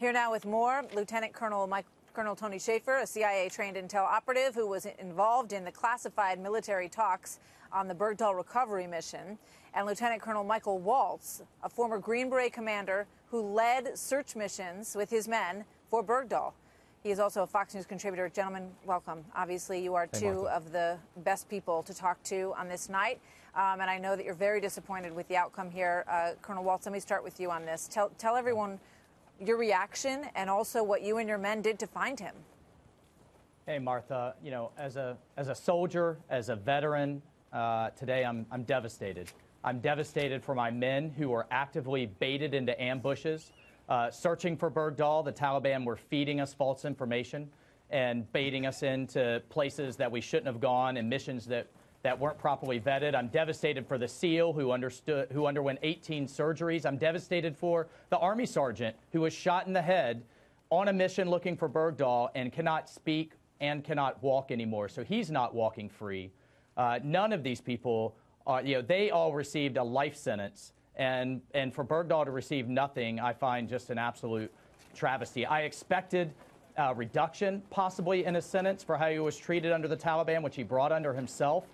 Here now with more, Lieutenant Colonel Tony Shaffer, a CIA-trained intel operative who was involved in the classified military talks on the Bergdahl recovery mission, and Lieutenant Colonel Michael Waltz, a former Green Beret commander who led search missions with his men for Bergdahl. He is also a Fox News contributor. Gentlemen, welcome. Obviously, you are two of the best people to talk to on this night, and I know that you're very disappointed with the outcome here. Colonel Waltz, let me start with you on this. Tell everyone your reaction and also what you and your men did to find him. Hey, Martha, you know, as a soldier, as a veteran, today I'm devastated. I'm devastated for my men who were actively baited into ambushes, searching for Bergdahl. The Taliban were feeding us false information and baiting us into places that we shouldn't have gone and missions that weren't properly vetted. I'm devastated for the SEAL who underwent 18 surgeries. I'm devastated for the Army sergeant who was shot in the head on a mission looking for Bergdahl and cannot speak and cannot walk anymore. So he's not walking free. None of these people, they all received a life sentence. And for Bergdahl to receive nothing, I find just an absolute travesty. I expected a reduction possibly in his sentence for how he was treated under the Taliban, which he brought under himself.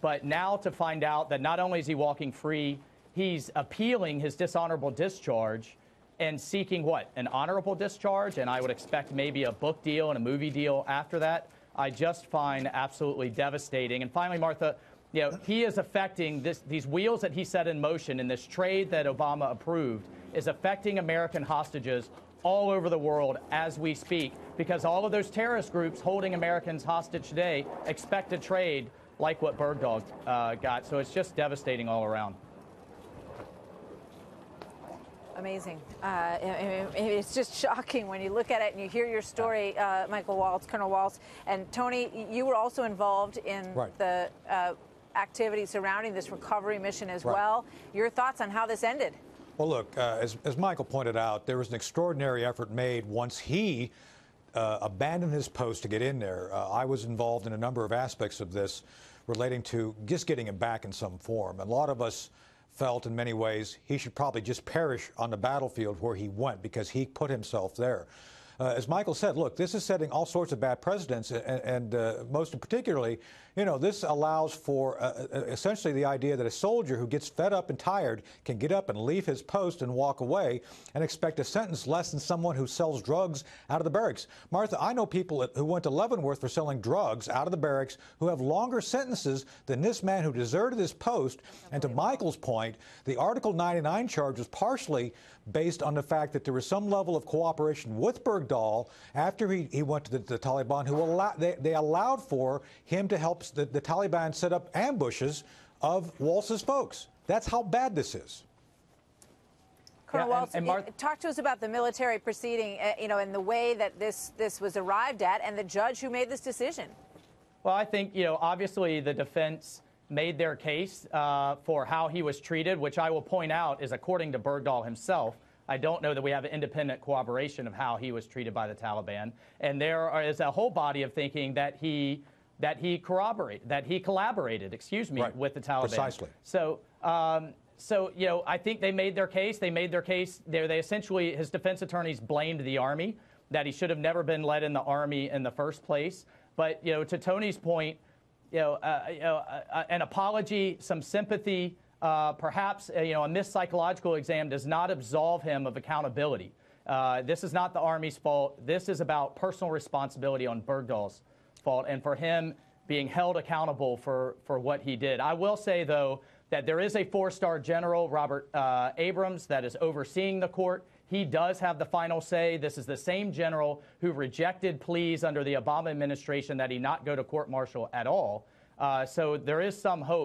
But now to find out that not only is he walking free, he's appealing his dishonorable discharge and seeking what? An honorable discharge? And I would expect maybe a book deal and a movie deal after that. I just find absolutely devastating. And finally, Martha, you know, he is affecting these wheels that he set in motion in this trade that Obama approved is affecting American hostages all over the world as we speak, because all of those terrorist groups holding Americans hostage today expect to trade like what Bergdahl got. So it's just devastating all around. Amazing. It's just shocking when you look at it and you hear your story, Michael Waltz, Colonel Waltz. And Tony, you were also involved in the activities surrounding this recovery mission as well. Your thoughts on how this ended? Well, look, as Michael pointed out, there was an extraordinary effort made once he abandoned his post to get in there. I was involved in a number of aspects of this relating to just getting him back in some form. A lot of us felt in many ways he should probably just perish on the battlefield where he went because he put himself there. As Michael said, look, this is setting all sorts of bad precedents, and most particularly, you know, this allows for essentially the idea that a soldier who gets fed up and tired can get up and leave his post and walk away and expect a sentence less than someone who sells drugs out of the barracks. Martha, I know people who went to Leavenworth for selling drugs out of the barracks who have longer sentences than this man who deserted his post. And to Michael's point, the Article 99 charge was partially based on the fact that there was some level of cooperation with Bergdahl after he went to the Taliban, who they allowed for him to help the Taliban set up ambushes of Waltz's folks. That's how bad this is. Colonel Waltz, talk to us about the military proceeding, and the way that this was arrived at, and the judge who made this decision. Well, I think, obviously the defense made their case for how he was treated, which I will point out is according to Bergdahl himself. I don't know that we have an independent corroboration of how he was treated by the Taliban. And there is a whole body of thinking that he collaborated, with the Taliban. Precisely. So, I think they made their case. They essentially, his defense attorneys blamed the Army, that he should have never been led in the Army in the first place. But, to Tony's point, an apology, some sympathy, perhaps, a missed psychological exam does not absolve him of accountability. This is not the Army's fault. This is about personal responsibility on Bergdahl's fault, and for him being held accountable for what he did. I will say, though, that there is a four-star general, Robert Abrams, that is overseeing the court. He does have the final say. This is the same general who rejected pleas under the Obama administration that he not go to court-martial at all. So there is some hope.